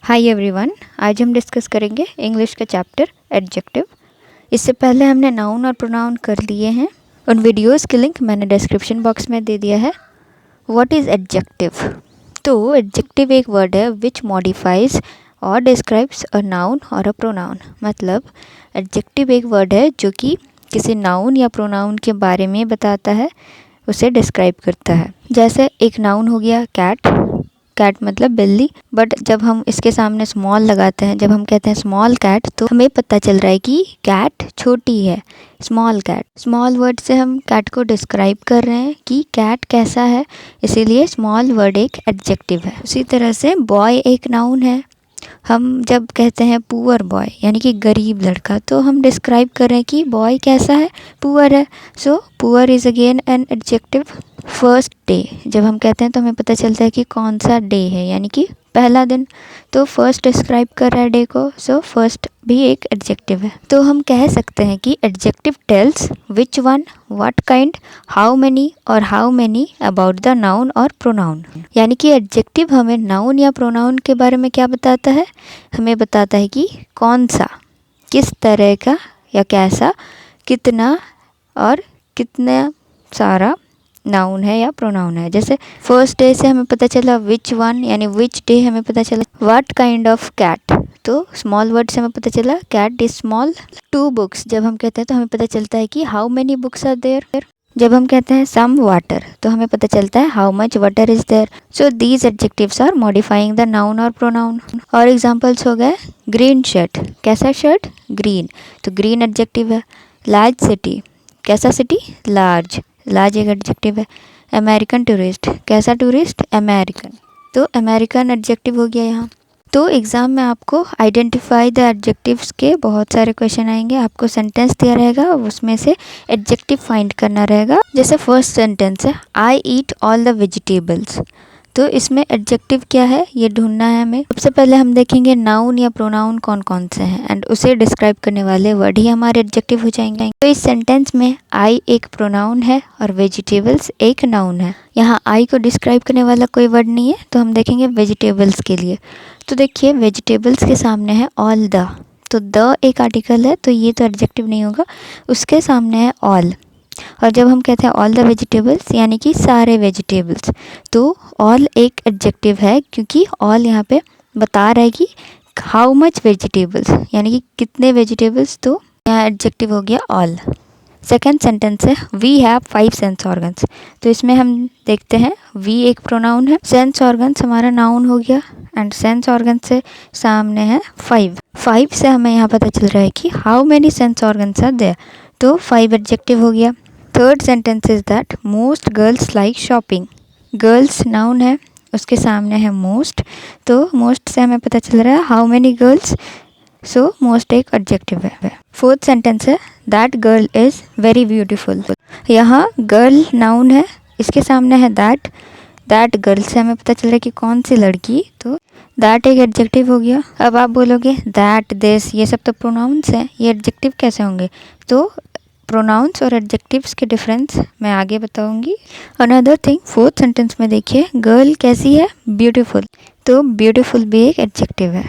Hi everyone, आज हम discuss करेंगे इंग्लिश का चैप्टर एडजेक्टिव। इससे पहले हमने नाउन और प्रोनाउन कर लिए हैं। उन वीडियोस की लिंक मैंने डिस्क्रिप्शन बॉक्स में दे दिया है। What is adjective? तो एडजेक्टिव एक वर्ड है विच मॉडिफाइज और डिस्क्राइब्स अ नाउन और अ प्रोनाउन। मतलब एडजेक्टिव एक वर्ड है जो कि किसी नाउन या प्रोनाउन के बारे में बताता है, उसे डिस्क्राइब करता है। जैसे एक नाउन हो गया कैट। कैट मतलब बिल्ली, बट जब हम इसके सामने स्मॉल लगाते हैं, जब हम कहते हैं स्मॉल कैट, तो हमें पता चल रहा है कि कैट छोटी है, स्मॉल कैट। स्मॉल वर्ड से हम कैट को डिस्क्राइब कर रहे हैं कि कैट कैसा है, इसीलिए स्मॉल वर्ड एक एडजेक्टिव है। उसी तरह से बॉय एक नाउन है। हम जब कहते हैं पुअर बॉय यानी कि गरीब लड़का, तो हम डिस्क्राइब कर रहे हैं कि बॉय कैसा है, पुअर है। So poor is again an adjective. First day जब हम कहते हैं तो हमें पता चलता है कि कौन सा डे है, यानी कि पहला दिन। तो फर्स्ट डिस्क्राइब कर रहा है डे को, सो फर्स्ट भी एक एडजेक्टिव है। तो हम कह सकते हैं कि adjective tells which one, what kind, how many और how many about the noun और प्रोनाउन। यानी कि एडजेक्टिव हमें नाउन या प्रोनाउन के बारे में क्या बताता है, हमें बताता है कि कौन सा, किस तरह का या कैसा, कितना और कितना सारा नाउन है या प्रोनाउन है। जैसे फर्स्ट डे से हमें पता चला विच वन, यानी विच डे हमें पता चला व्हाट काइंड ऑफ कैट, तो स्मॉल वर्ड से हमें पता चला cat is small. Two books जब हम कहते हैं तो हमें पता चलता है कि how many books are there. जब हम कहते हैं सम वाटर तो हमें पता चलता है how much water is there. So these adjectives are modifying the noun और प्रोनाउन। और एग्जांपल्स हो गए ग्रीन शर्ट, कैसा शर्ट, ग्रीन, तो ग्रीन एडजेक्टिव है। लार्ज सिटी, कैसा सिटी, लार्ज, लार्ज एक एडजेक्टिव है। अमेरिकन टूरिस्ट, कैसा टूरिस्ट, अमेरिकन, तो अमेरिकन एडजेक्टिव हो गया यहाँ। तो एग्ज़ाम में आपको आइडेंटिफाई द एडजेक्टिव्स के बहुत सारे क्वेश्चन आएंगे। आपको सेंटेंस दिया रहेगा, उसमें से एडजेक्टिव फाइंड करना रहेगा। जैसे फर्स्ट सेंटेंस है आई ईट ऑल द वेजिटेबल्स, तो इसमें एडजेक्टिव क्या है ये ढूंढना है हमें। सबसे पहले हम देखेंगे नाउन या प्रोनाउन कौन कौन से हैं, एंड उसे डिस्क्राइब करने वाले वर्ड ही हमारे एडजेक्टिव हो जाएंगे। तो इस सेंटेंस में आई एक प्रोनाउन है और वेजिटेबल्स एक नाउन है। यहाँ आई को डिस्क्राइब करने वाला कोई वर्ड नहीं है, तो हम देखेंगे वेजिटेबल्स के लिए। तो देखिए वेजिटेबल्स के सामने है ऑल द, तो द एक आर्टिकल है, तो ये तो एडजेक्टिव नहीं होगा। उसके सामने है ऑल, और जब हम कहते हैं ऑल द वेजिटेबल्स यानी कि सारे वेजिटेबल्स, तो ऑल एक एडजेक्टिव है क्योंकि ऑल यहाँ पे बता रहा है कि हाउ मच वेजिटेबल्स, यानी कि कितने वेजिटेबल्स, तो यहाँ एडजेक्टिव हो गया ऑल। सेकेंड सेंटेंस है वी हैव 5 सेंस ऑर्गन्स, तो इसमें हम देखते हैं वी एक प्रोनाउन है, सेंस ऑर्गन्स हमारा नाउन हो गया, एंड सेंस ऑर्गन से सामने है 5 से हमें यहाँ पता चल रहा है कि how many sense organs are there, तो 5 एडजेक्टिव हो गया। Third sentence is that most girls like shopping, girls noun है, उसके सामने है मोस्ट, तो मोस्ट से हमें पता चल रहा है how many girls, so most एक एडजेक्टिव है। फोर्थ सेंटेंस है that girl is very beautiful, यहाँ गर्ल नाउन है, इसके सामने है दैट, दैट गर्ल से हमें पता चल रहा है कि कौन सी लड़की, तो दैट एक एडजेक्टिव हो गया। अब आप बोलोगे दैट, दिस, ये सब तो प्रोनाउंस हैं, ये एडजेक्टिव कैसे होंगे? तो प्रोनाउंस और एडजेक्टिव्स के डिफरेंस मैं आगे बताऊंगी। अनदर थिंग, फोर्थ सेंटेंस में देखिए गर्ल कैसी है, ब्यूटीफुल, तो ब्यूटीफुल भी एक एडजेक्टिव है।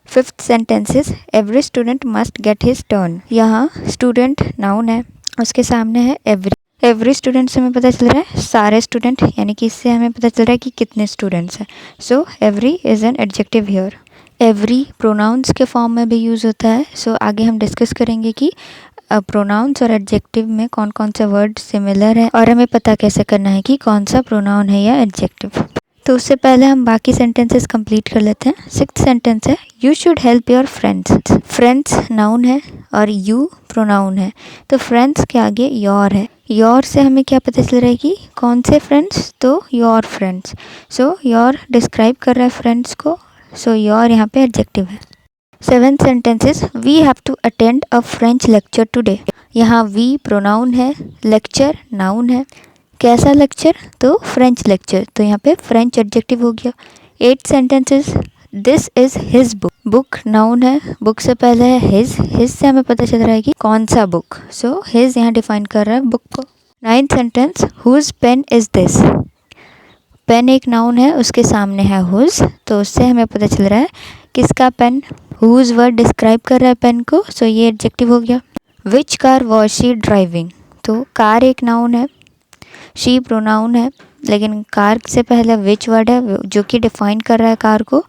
Fifth sentence is every student must get his turn, यहाँ स्टूडेंट नाउन है, उसके सामने है एवरी। एवरी स्टूडेंट से हमें पता चल रहा है सारे स्टूडेंट, यानी कि इससे हमें पता चल रहा है कि कितने स्टूडेंट्स हैं। So every is an adjective here. Every pronouns के फॉर्म में भी यूज़ होता है। सो आगे हम डिस्कस करेंगे कि प्रोनाउंस और एडजेक्टिव में कौन कौन से वर्ड सिमिलर है और हमें पता कैसे करना है कि कौन सा प्रोनाउन है या एडजेक्टिव। तो उससे पहले हम बाकी सेंटेंसेस कंप्लीट कर लेते हैं। सिक्स्थ सेंटेंस है you should help your friends, friends noun है और यू प्रोनाउन है, तो फ्रेंड्स के आगे योर है। योर से हमें क्या पता चल रहा है कि कौन से फ्रेंड्स, तो your friends, so your describe कर रहा है फ्रेंड्स को, सो योर यहाँ पे एडजेक्टिव है। Seventh sentences we have to attend a French lecture today, यहाँ वी प्रोनाउन है, लेक्चर नाउन है, कैसा लेक्चर, तो फ्रेंच लेक्चर, तो यहाँ पे फ्रेंच एडजेक्टिव हो गया। Eight sentences this is his book, book noun है, बुक से पहले है हिज से हमें पता चल रहा है कि कौन सा बुक, सो हिज यहाँ डिफाइन कर रहा है बुक को। Ninth sentence whose pen is this, pen एक नाउन है, उसके सामने है हुज, तो उससे हमें पता चल रहा है किसका पेन, हुज वर्ड डिस्क्राइब कर रहा है पेन को, सो ये एडजेक्टिव हो गया। Which car was she driving, तो कार एक नाउन है, शी प्रोनाउन है, लेकिन कार से पहले विच वर्ड है जो कि डिफाइन कर रहा है कार को,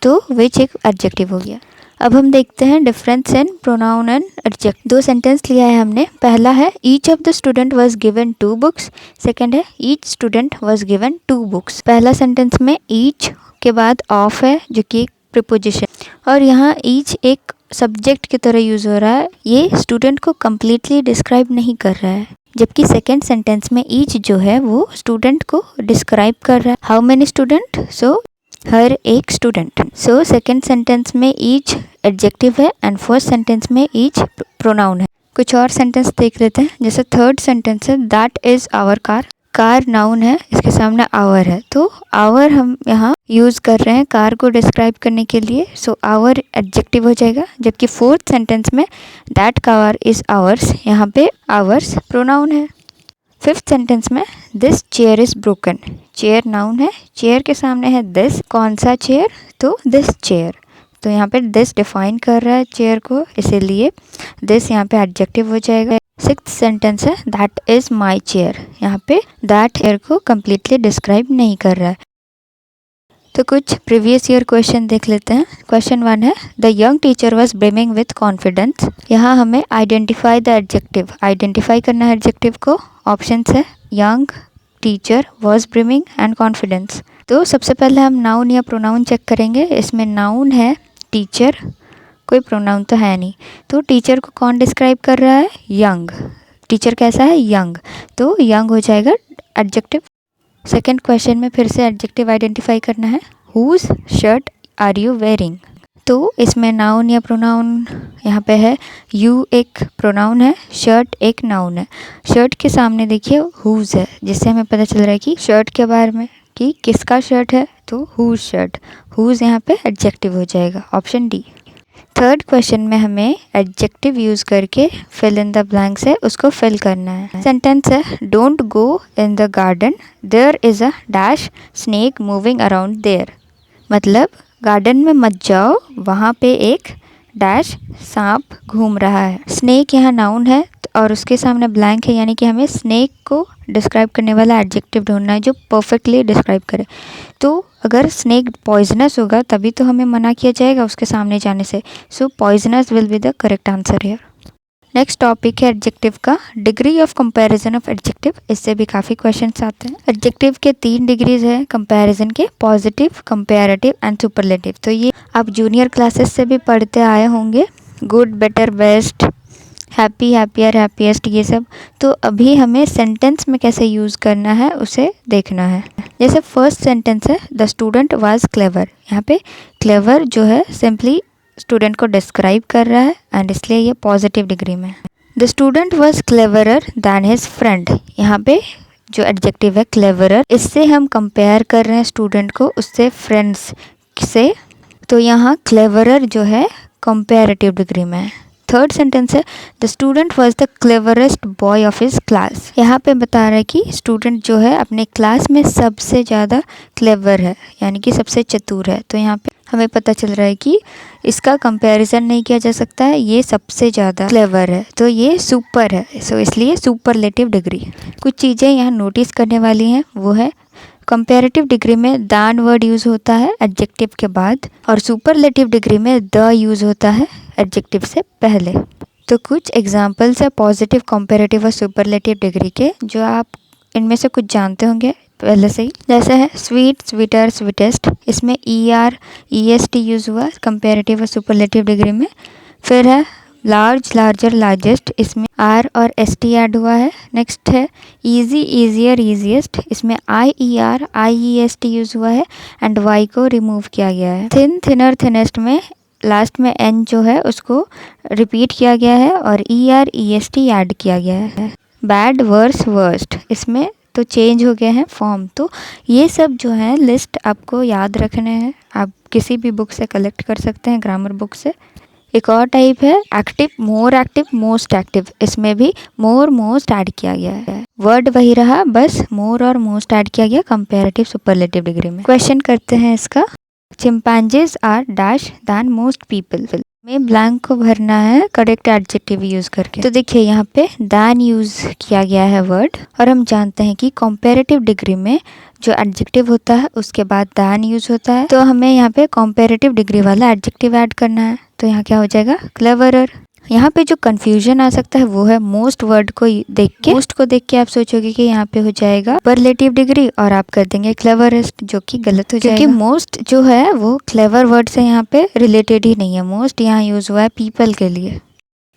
तो विच एक एडजेक्टिव हो गया। अब हम देखते हैं difference in pronoun and adjective. 2 sentence लिया है हमने। पहला है each of the student was given 2 books. Second है each student was given 2 books. पहला सेंटेंस में ईच के बाद ऑफ है जो कि एक प्रीपोजिशन, और यहाँ ईच एक सब्जेक्ट की तरह यूज हो रहा है, ये स्टूडेंट को कम्प्लीटली डिस्क्राइब नहीं कर रहा है। जबकि सेकेंड सेंटेंस में ईच जो है वो स्टूडेंट को डिस्क्राइब कर रहा है। हाउ मेनी स्टूडेंट, सो हर एक स्टूडेंट। सो सेकेंड सेंटेंस में ईच एडजेक्टिव है एंड फर्स्ट सेंटेंस में ईच प्रोनाउन है। कुछ और सेंटेंस देख लेते हैं। जैसे थर्ड सेंटेंस है that is our car. Car noun है, इसके सामने आवर है, तो आवर हम यहाँ यूज कर रहे हैं कार को डिस्क्राइब करने के लिए, सो आवर एडजेक्टिव हो जाएगा। जबकि फोर्थ सेंटेंस में दैट कार इज आवर्स, यहाँ पे आवर्स प्रोनाउन है। फिफ्थ सेंटेंस में this chair is broken. Chair noun है, चेयर के सामने है दिस, कौन सा चेयर, तो दिस चेयर, तो यहाँ पे दिस डिफाइन कर रहा है चेयर को, इसीलिए दिस यहाँ पे एडजेक्टिव हो जाएगा। सिक्स्थ सेंटेंस है दैट इज माई चेयर, यहाँ पे दैट चेयर को कम्प्लीटली डिस्क्राइब नहीं कर रहा है। तो कुछ प्रीवियस ईयर क्वेश्चन देख लेते हैं। क्वेश्चन 1 है the young teacher was brimming with confidence. यहाँ हमें आइडेंटिफाई द एडजेक्टिव, आइडेंटिफाई करना है एडजेक्टिव को। ऑप्शंस है young, teacher, was brimming and confidence. तो सबसे पहले हम नाउन या प्रोनाउन चेक करेंगे। इसमें नाउन है टीचर, कोई प्रोनाउन तो है नहीं, तो टीचर को कौन डिस्क्राइब कर रहा है, यंग। टीचर कैसा है, यंग, तो यंग हो जाएगा एडजेक्टिव। सेकेंड क्वेश्चन में फिर से एडजेक्टिव आइडेंटिफाई करना है। Whose shirt are you wearing, तो इसमें नाउन या प्रोनाउन यहाँ पे है, यू एक प्रोनाउन है, शर्ट एक नाउन है। शर्ट के सामने देखिए हुज है, जिससे हमें पता चल रहा है कि शर्ट के बारे में कि किसका शर्ट है, तो हुज शर्ट, हुज यहाँ पे एडजेक्टिव हो जाएगा, ऑप्शन डी। थर्ड क्वेश्चन में हमें एडजेक्टिव यूज करके फिल इन द ब्लैंक्स है उसको फिल करना है। सेंटेंस है don't go in the garden, there is a dash snake moving around there. मतलब गार्डन में मत जाओ, वहाँ पे एक डैश सांप घूम रहा है। स्नेक यहाँ नाउन है और उसके सामने ब्लैंक है, यानी कि हमें स्नेक को डिस्क्राइब करने वाला एडजेक्टिव ढूंढना है जो परफेक्टली डिस्क्राइब करे। तो अगर स्नेक पॉइजनस होगा तभी तो हमें मना किया जाएगा उसके सामने जाने से, so poisonous will be the correct answer here. Next topic है एडजेक्टिव का, degree of comparison of adjective. इससे भी काफ़ी क्वेश्चंस आते हैं। एडजेक्टिव के 3 डिग्रीज है कंपैरिजन के, पॉजिटिव, कंपैरेटिव एंड सुपरलेटिव। तो ये आप जूनियर क्लासेस से भी पढ़ते आए होंगे, good, better, best, happy, happier, happiest, ये सब। तो अभी हमें सेंटेंस में कैसे यूज़ करना है उसे देखना है। जैसे फर्स्ट सेंटेंस है द स्टूडेंट वाज क्लेवर। यहाँ पे क्लेवर जो है सिंपली स्टूडेंट को डिस्क्राइब कर रहा है एंड इसलिए ये पॉजिटिव डिग्री में। The student was cleverer than his friend, यहाँ पे जो एडजेक्टिव है क्लेवरर, इससे हम कंपेयर कर रहे हैं स्टूडेंट को उससे, फ्रेंड्स से, तो यहाँ क्लेवरर जो है कंपेरेटिव डिग्री में है। थर्ड सेंटेंस है the student was the cleverest boy of his class. यहाँ पे बता रहा है कि स्टूडेंट जो है अपने क्लास में सबसे ज़्यादा क्लेवर है, यानी कि सबसे चतुर है। तो यहाँ पे हमें पता चल रहा है कि इसका कंपैरिजन नहीं किया जा सकता है, ये सबसे ज़्यादा क्लेवर है, तो ये सुपर है, सो इसलिए सुपरलेटिव डिग्री। कुछ चीज़ें यहाँ नोटिस करने वाली हैं, वो है कंपैरेटिव डिग्री में दैन वर्ड यूज़ होता है एडजेक्टिव के बाद, और सुपरलेटिव डिग्री में द यूज़ होता है एडजेक्टिव से पहले। तो कुछ एग्जांपल्स है पॉजिटिव, कंपैरेटिव और सुपरलेटिव डिग्री के, जो आप इनमें से कुछ जानते होंगे पहले से ही। जैसे है स्वीट, स्वीटर, स्वीटेस्ट, इसमें ER EST यूज़ हुआ कंपैरेटिव और सुपरलेटिव डिग्री में। फिर है लार्ज, लार्जर, लार्जेस्ट, इसमें R और ST ऐड हुआ है। नेक्स्ट है ईजी, ईजियर, ईजीएस्ट, इसमें IER IEST यूज़ हुआ है एंड Y को रिमूव किया गया है। थिन, थिनर, थिनेस्ट में लास्ट में N जो है उसको रिपीट किया गया है और ER EST ऐड किया गया है। बैड, वर्स, वर्स्ट, इसमें तो चेंज हो गए हैं फॉर्म। तो ये सब जो है लिस्ट आपको याद रखने हैं, आप किसी भी बुक से कलेक्ट कर सकते हैं, ग्रामर बुक से। एक और टाइप है active, more active, most active, इसमें भी मोर, मोस्ट ऐड किया गया है। वर्ड वही रहा, बस मोर और मोस्ट ऐड किया गया कंपैरेटिव सुपरलेटिव डिग्री में। क्वेश्चन करते हैं इसका। Chimpanzees are dash than most people. में ब्लैंक को भरना है करेक्ट एडजेक्टिव यूज करके। तो देखिए यहाँ पे दैन यूज किया गया है वर्ड, और हम जानते हैं कि कंपैरेटिव डिग्री में जो एडजेक्टिव होता है उसके बाद दैन यूज होता है, तो हमें यहाँ पे कंपैरेटिव डिग्री वाला एडजेक्टिव ऐड करना है। तो यहाँ क्या हो जाएगा, क्लेवरर। यहाँ पे जो कंफ्यूजन आ सकता है वो है मोस्ट वर्ड को देख के। मोस्ट को देख के आप सोचोगे कि यहाँ पे हो जाएगा सुपरलेटिव डिग्री और आप कर देंगे क्लेवरेस्ट, जो कि गलत हो जाएगा, क्योंकि मोस्ट जो है वो क्लेवर वर्ड से यहाँ पे रिलेटेड ही नहीं है। मोस्ट यहाँ यूज हुआ है पीपल के लिए।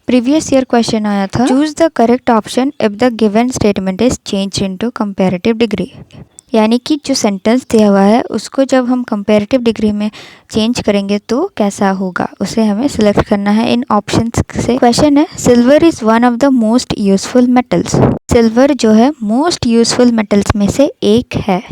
प्रीवियस ईयर क्वेश्चन आया था, choose the correct option if the given statement is change into comparative degree. यानी कि जो सेंटेंस दिया हुआ है उसको जब हम कंपैरेटिव डिग्री में चेंज करेंगे तो कैसा होगा, उसे हमें सिलेक्ट करना है इन ऑप्शंस से। क्वेश्चन है, silver is one of the most useful metals. Silver जो है मोस्ट यूजफुल मेटल्स में से एक है।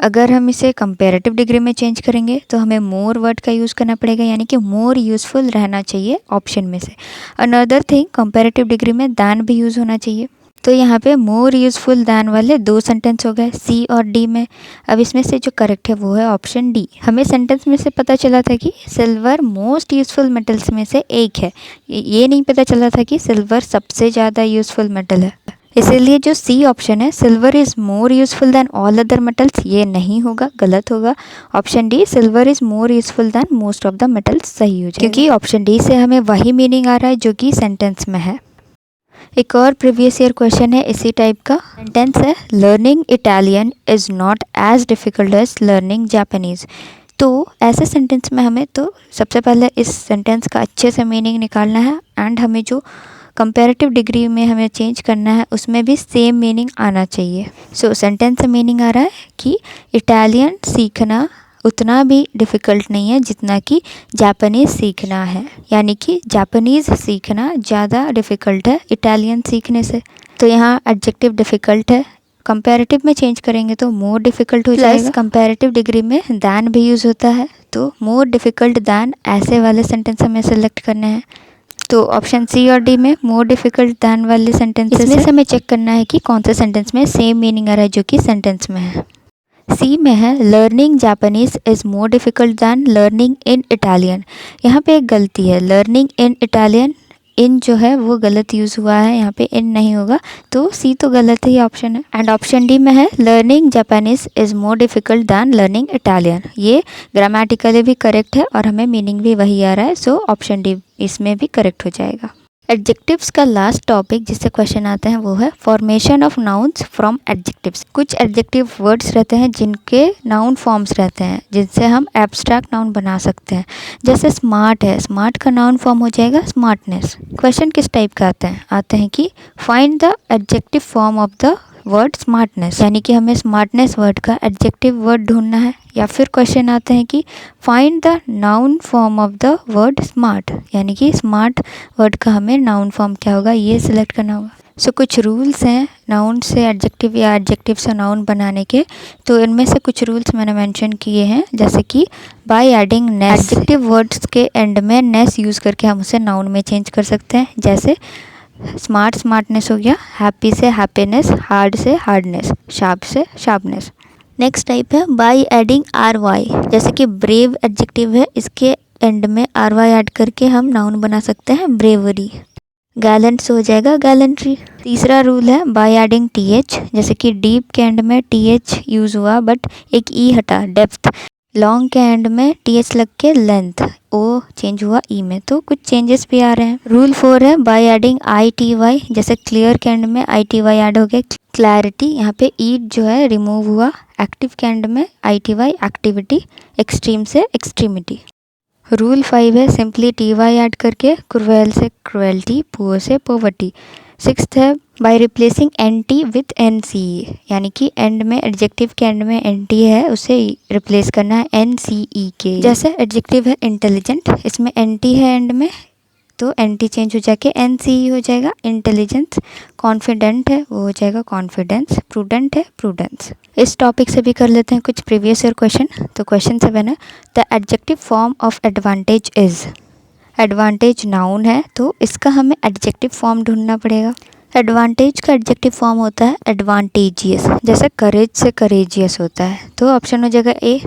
अगर हम इसे कंपैरेटिव डिग्री में चेंज करेंगे तो हमें मोर वर्ड का यूज़ करना पड़ेगा, यानी कि मोर यूजफुल रहना चाहिए ऑप्शन में से। अनदर थिंग, कंपैरेटिव डिग्री में दैन भी यूज़ होना चाहिए। तो यहाँ पे मोर यूजफुल दैन वाले 2 सेंटेंस हो गए सी और डी में। अब इसमें से जो करेक्ट है वो है ऑप्शन डी। हमें सेंटेंस में से पता चला था कि सिल्वर मोस्ट यूजफुल मेटल्स में से एक है, ये नहीं पता चला था कि सिल्वर सबसे ज़्यादा यूजफुल मेटल है। इसीलिए जो सी ऑप्शन है, silver is more useful than all other metals, ये नहीं होगा, गलत होगा। Option D, silver is more useful than most of the metals, सही हो जाएगा, क्योंकि ऑप्शन डी से हमें वही मीनिंग आ रहा है जो कि सेंटेंस में है। एक और प्रीवियस ईयर क्वेश्चन है इसी टाइप का। सेंटेंस है, learning Italian is not as difficult as learning Japanese. तो ऐसे सेंटेंस में हमें तो सबसे पहले इस सेंटेंस का अच्छे से मीनिंग निकालना है, एंड हमें जो कंपैरेटिव डिग्री में हमें चेंज करना है उसमें भी सेम मीनिंग आना चाहिए। सो सेंटेंस से मीनिंग आ रहा है कि इटालियन सीखना उतना भी डिफ़िकल्ट नहीं है जितना कि जापानीज़ सीखना है, यानी कि जापानीज़ सीखना ज़्यादा डिफ़िकल्ट है इटालियन सीखने से। तो यहाँ एडजेक्टिव डिफ़िकल्ट है, कंपैरेटिव में चेंज करेंगे तो मोर डिफ़िकल्ट हो जाएगा। कंपैरेटिव डिग्री में दैन भी यूज़ होता है, तो मोर डिफ़िकल्ट दैन ऐसे वाले सेंटेंस हमें सेलेक्ट करने हैं। तो ऑप्शन सी और डी में मोर डिफ़िकल्ट दैन वाले सेंटेंसेस, इसमें से हमें चेक करना है कि कौन सा सेंटेंस में सेम मीनिंग आ रहा है जो कि सेंटेंस में है। सी में है, learning Japanese is more difficult than learning in Italian. यहाँ पे एक गलती है, लर्निंग इन इटालियन, इन जो है वो गलत यूज़ हुआ है, यहाँ पे इन नहीं होगा, तो सी तो गलत ही ऑप्शन है। एंड ऑप्शन डी में है, learning Japanese is more difficult than learning Italian. ये ग्रामेटिकली भी करेक्ट है और हमें मीनिंग भी वही आ रहा है, सो ऑप्शन डी इसमें भी करेक्ट हो जाएगा। एडजेक्टिव्स का लास्ट टॉपिक जिससे क्वेश्चन आते हैं वो है formation of nouns from adjectives. कुछ एडजेक्टिव वर्ड्स रहते हैं जिनके नाउन फॉर्म्स रहते हैं, जिनसे हम एब्स्ट्रैक्ट नाउन बना सकते हैं। जैसे स्मार्ट है, स्मार्ट का नाउन फॉर्म हो जाएगा स्मार्टनेस। क्वेश्चन किस टाइप का आते हैं कि find the adjective form of the word smartness, यानी कि हमें स्मार्टनेस वर्ड का एडजेक्टिव वर्ड ढूंढना है। या फिर क्वेश्चन आते हैं कि find the noun form of the word smart, यानी कि स्मार्ट वर्ड का हमें नाउन फॉर्म क्या होगा ये सिलेक्ट करना होगा। सो कुछ रूल्स हैं नाउन से एडजेक्टिव या एडजेक्टिव से नाउन बनाने के, तो इनमें से कुछ रूल्स मैंने मेंशन किए हैं, जैसे कि by adding ness, adjective words के एंड में नेस यूज़ करके हम उसे नाउन में चेंज कर सकते हैं। जैसे स्मार्ट स्मार्टनेस हो गया, हैप्पी से हैप्पीनेस, हार्ड से हार्डनेस, शार्प से शार्पनेस। नेक्स्ट टाइप है बाय एडिंग आर वाई, जैसे कि ब्रेव एडजेक्टिव है, इसके एंड में आर वाई ऐड करके हम नाउन बना सकते हैं ब्रेवरी। गैलेंट से हो जाएगा गैलेंट्री। तीसरा रूल है बाय एडिंग टी एच, जैसे कि डीप के एंड में टी एच यूज़ हुआ बट एक ई हटा, डेप्थ। लॉन्ग के एंड में टी एच लग के लेंथ, ओ चेंज हुआ ई में, तो कुछ चेंजेस भी आ रहे हैं। रूल 4 है by adding I T Y, जैसे क्लियर के एंड में आई टी वाई ऐड हो गया, क्लैरिटी। यहाँ पे ई जो है रिमूव हुआ। एक्टिव के एंड में I T Y, activity. Extreme से एक्सट्रीमिटी। रूल 5 है सिंपली टी वाई ऐड करके क्रुएल से क्रुएल्टी, पुअर से पोवर्टी। 6th है by replacing N T with N C, यानी कि एंड में एडजेक्टिव के एंड में एन टी है उसे रिप्लेस करना है एन सी ई के। जैसे एडजेक्टिव है इंटेलिजेंट, इसमें एन टी है एंड में, तो एन टी चेंज हो जाके एन सी ई हो जाएगा इंटेलिजेंस। कॉन्फिडेंट है वो हो जाएगा कॉन्फिडेंस। प्रूडेंट है प्रूडेंस। इस टॉपिक से भी कर लेते हैं कुछ प्रीवियस ईयर क्वेश्चन। तो क्वेश्चन 7 है the adjective form of advantage is. Advantage noun है तो इसका हमें एडजेक्टिव फॉर्म ढूंढना पड़ेगा। एडवांटेज का एडजेक्टिव फॉर्म होता है एडवांटेजियस, जैसे करेज से करेजियस होता है, तो ऑप्शन हो जाएगा ए।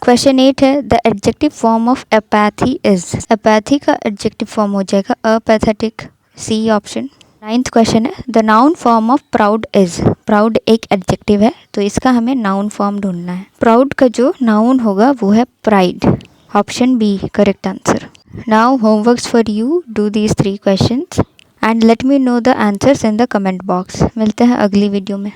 क्वेश्चन 8 है the adjective form of apathy is. Apathy का एडजेक्टिव फॉर्म हो जाएगा apathetic, C option. 9th question है the noun form of proud is. Proud एक एडजेक्टिव है तो इसका हमें नाउन फॉर्म ढूंढना है। प्राउड का जो नाउन होगा वो है pride, option B correct answer. Now homeworks for you, do these 3 questions and let me know the answers in the comment box. मिलते हैं अगली वीडियो में।